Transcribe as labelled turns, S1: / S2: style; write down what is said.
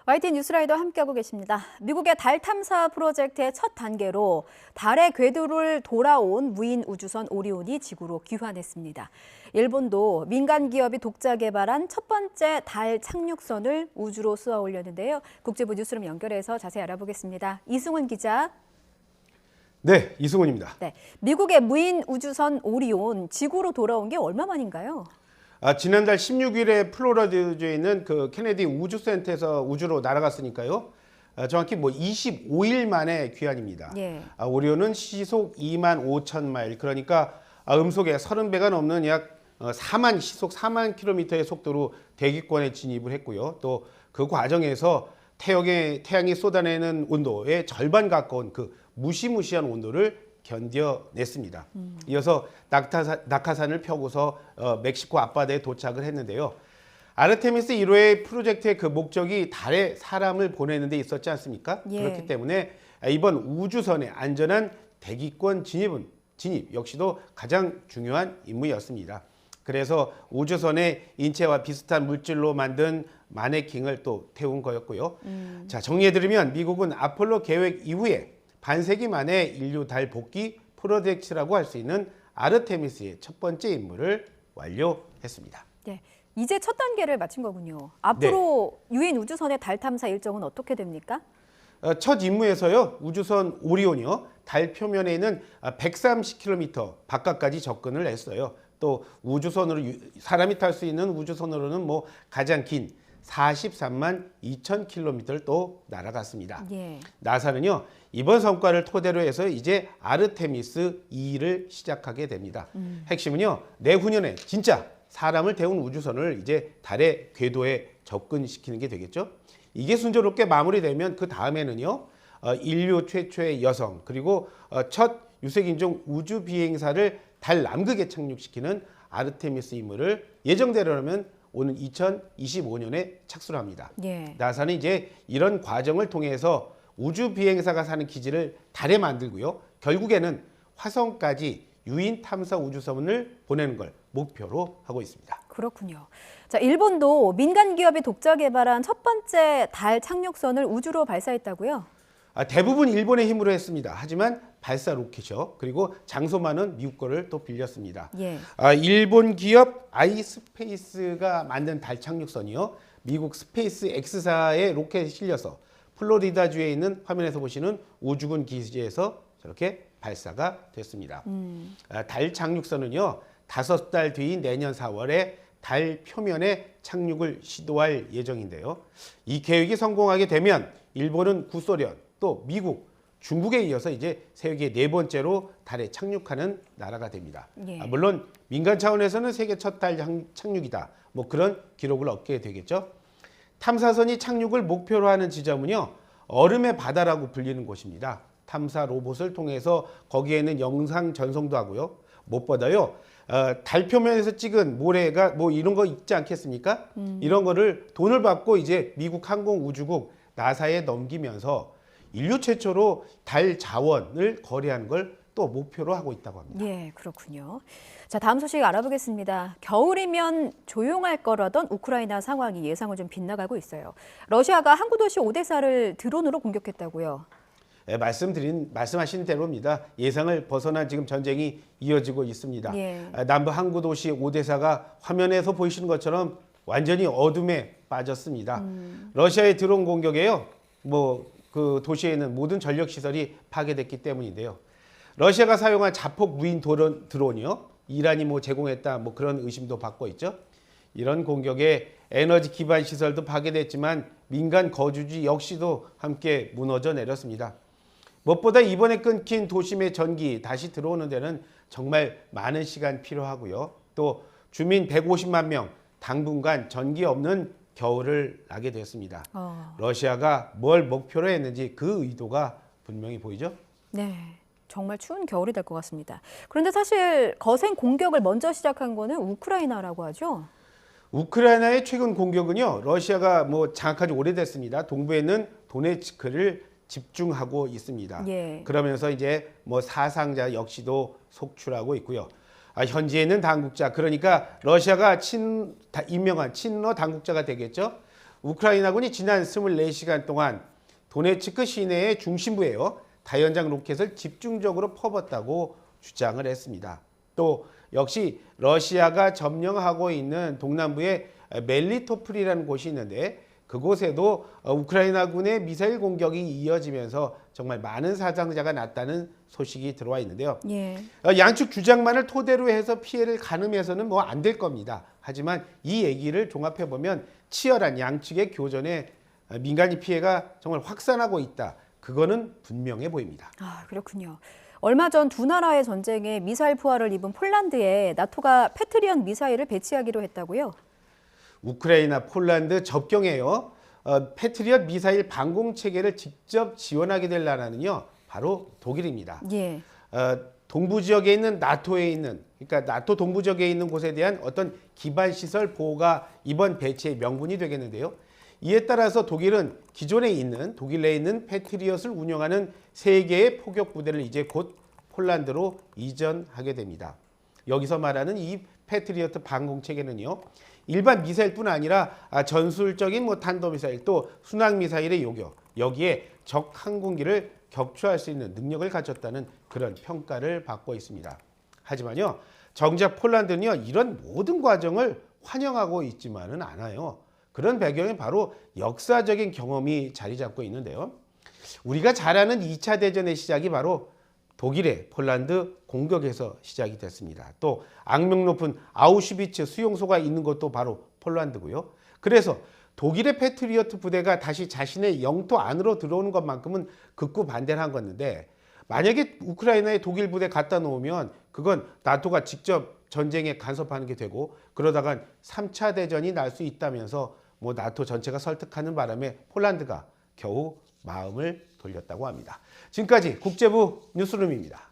S1: YTN 뉴스라이더 함께하고 계십니다. 미국의 달 탐사 프로젝트의 첫 단계로 달의 궤도를 돌아온 무인 우주선 오리온이 지구로 귀환했습니다. 일본도 민간 기업이 독자 개발한 첫 번째 달 착륙선을 우주로 쏘아 올렸는데요. 국제부 뉴스룸 연결해서 자세히 알아보겠습니다. 이승훈 기자.
S2: 네, 이승훈입니다.
S1: 네, 미국의 무인 우주선 오리온 지구로 돌아온 게 얼마 만인가요?
S2: 지난달 16일에 플로리다주에 있는 그 케네디 우주센터에서 우주로 날아갔으니까요. 정확히 25일 만에 귀환입니다.
S1: 예.
S2: 오리온은 시속 2만 5천 마일, 그러니까 음속의 30배가 넘는 약 시속 4만 킬로미터의 속도로 대기권에 진입을 했고요. 또 그 과정에서 태양이 쏟아내는 온도의 절반 가까운 그 무시무시한 온도를 견뎌냈습니다. 이어서 낙하산을 펴고서 멕시코 앞바다에 도착을 했는데요. 아르테미스 1호의 프로젝트의 그 목적이 달에 사람을 보내는 데 있었지 않습니까?
S1: 예.
S2: 그렇기 때문에 이번 우주선의 안전한 대기권 진입 역시도 가장 중요한 임무였습니다. 그래서 우주선의 인체와 비슷한 물질로 만든 마네킹을 또 태운 거였고요. 자, 정리해드리면 미국은 아폴로 계획 이후에 반세기 만에 인류 달 복귀 프로젝트라고 할 수 있는 아르테미스의 첫 번째 임무를 완료했습니다.
S1: 네, 이제 첫 단계를 마친 거군요. 앞으로 유인 우주선의 달 탐사 일정은 어떻게 됩니까?
S2: 첫 임무에서요, 우주선 오리온이요, 달 표면에 있는 130km 바깥까지 접근을 했어요. 또 우주선으로 사람이 탈 수 있는 우주선으로는 가장 긴 43만 2천 킬로미터를 또 날아갔습니다.
S1: 예.
S2: 나사는요, 이번 성과를 토대로 해서 이제 아르테미스 2를 시작하게 됩니다. 핵심은요, 내후년에 진짜 사람을 태운 우주선을 이제 달의 궤도에 접근시키는 게 되겠죠. 이게 순조롭게 마무리되면 그 다음에는요, 인류 최초의 여성 그리고 첫 유색인종 우주 비행사를 달 남극에 착륙시키는 아르테미스 임무를 예정대로라면 오는 2025년에 착수를 합니다.
S1: 예.
S2: 나사는 이제 이런 과정을 통해서 우주 비행사가 사는 기지를 달에 만들고요. 결국에는 화성까지 유인 탐사 우주선을 보내는 걸 목표로 하고 있습니다.
S1: 그렇군요. 자, 일본도 민간 기업이 독자 개발한 첫 번째 달 착륙선을 우주로 발사했다고요?
S2: 대부분 일본의 힘으로 했습니다. 하지만 발사 로켓이요. 그리고 장소만은 미국 거를 또 빌렸습니다.
S1: 예.
S2: 일본 기업 아이스페이스가 만든 달 착륙선이요. 미국 스페이스 X사의 로켓에 실려서 플로리다주에 있는 화면에서 보시는 우주군 기지에서 저렇게 발사가 됐습니다. 달 착륙선은요, 5달 뒤인 내년 4월에 달 표면에 착륙을 시도할 예정인데요. 이 계획이 성공하게 되면 일본은 구소련, 또 미국, 중국에 이어서 이제 세계 4번째로 달에 착륙하는 나라가 됩니다.
S1: 예.
S2: 물론 민간 차원에서는 세계 첫 달 착륙이다, 그런 기록을 얻게 되겠죠. 탐사선이 착륙을 목표로 하는 지점은요, 얼음의 바다라고 불리는 곳입니다. 탐사 로봇을 통해서 거기에는 영상 전송도 하고요. 무엇보다요, 달 표면에서 찍은 모래가 이런 거 있지 않겠습니까? 이런 거를 돈을 받고 이제 미국 항공우주국 나사에 넘기면서 인류 최초로 달 자원을 거래하는 걸 또 목표로 하고 있다고 합니다.
S1: 예, 그렇군요. 자, 다음 소식 알아보겠습니다. 겨울이면 조용할 거라던 우크라이나 상황이 예상을 좀 빗나가고 있어요. 러시아가 항구 도시 오데사를 드론으로 공격했다고요?
S2: 네, 말씀하신 대로입니다. 예상을 벗어난 지금 전쟁이 이어지고 있습니다.
S1: 예.
S2: 남부 항구 도시 오데사가 화면에서 보이시는 것처럼 완전히 어둠에 빠졌습니다. 러시아의 드론 공격에요, 그 도시에 있는 모든 전력 시설이 파괴됐기 때문인데요. 러시아가 사용한 자폭 무인 드론이요, 이란이 제공했다, 그런 의심도 받고 있죠. 이런 공격에 에너지 기반 시설도 파괴됐지만 민간 거주지 역시도 함께 무너져 내렸습니다. 무엇보다 이번에 끊긴 도심의 전기 다시 들어오는 데는 정말 많은 시간 필요하고요. 또 주민 150만 명 당분간 전기 없는 겨울을 나게 되었습니다. 러시아가 뭘 목표로 했는지 그 의도가 분명히 보이죠?
S1: 네, 정말 추운 겨울이 될 것 같습니다. 그런데 사실 거센 공격을 먼저 시작한 거는 우크라이나라고 하죠?
S2: 우크라이나의 최근 공격은요, 러시아가 장악한 지 오래됐습니다. 동부에 있는 도네츠크를 집중하고 있습니다.
S1: 예.
S2: 그러면서 이제 사상자 역시도 속출하고 있고요. 현지에는 당국자, 그러니까 러시아가 임명한 친러 당국자가 되겠죠. 우크라이나군이 지난 24시간 동안 도네츠크 시내의 중심부에요. 다연장 로켓을 집중적으로 퍼붓다고 주장을 했습니다. 또 역시 러시아가 점령하고 있는 동남부의 멜리토폴이라는 곳이 있는데 그곳에도 우크라이나군의 미사일 공격이 이어지면서 정말 많은 사상자가 났다는 소식이 들어와 있는데요.
S1: 예.
S2: 양측 주장만을 토대로 해서 피해를 가늠해서는 뭐 안 될 겁니다. 하지만 이 얘기를 종합해 보면 치열한 양측의 교전에 민간인 피해가 정말 확산하고 있다. 그거는 분명해 보입니다.
S1: 아, 그렇군요. 얼마 전 두 나라의 전쟁에 미사일 부하를 입은 폴란드에 나토가 패트리엇 미사일을 배치하기로 했다고요?
S2: 우크라이나, 폴란드 접경에요. 패트리엇 미사일 방공 체계를 직접 지원하게 될 나라는요. 바로 독일입니다.
S1: 예.
S2: 동부 지역에 있는 나토에 있는 그러니까 나토 동부 지역에 있는 곳에 대한 어떤 기반 시설 보호가 이번 배치의 명분이 되겠는데요. 이에 따라서 독일은 기존에 있는 독일 내에 있는 패트리엇을 운영하는 3개의 포격 부대를 이제 곧 폴란드로 이전하게 됩니다. 여기서 말하는 이 패트리엇 방공 체계는요. 일반 미사일뿐 아니라 전술적인 탄도미사일 또 순항미사일의 요격 여기에 적 항공기를 격추할 수 있는 능력을 갖췄다는 그런 평가를 받고 있습니다. 하지만요. 정작 폴란드는요. 이런 모든 과정을 환영하고 있지만은 않아요. 그런 배경에 바로 역사적인 경험이 자리 잡고 있는데요. 우리가 잘 아는 2차 대전의 시작이 바로 독일의 폴란드 공격에서 시작이 됐습니다. 또 악명 높은 아우슈비츠 수용소가 있는 것도 바로 폴란드고요. 그래서 독일의 패트리어트 부대가 다시 자신의 영토 안으로 들어오는 것만큼은 극구 반대를 한 건데 만약에 우크라이나에 독일 부대 갖다 놓으면 그건 나토가 직접 전쟁에 간섭하는 게 되고 그러다간 3차 대전이 날 수 있다면서 나토 전체가 설득하는 바람에 폴란드가 겨우 마음을 돌렸다고 합니다. 지금까지 국제부 뉴스룸입니다.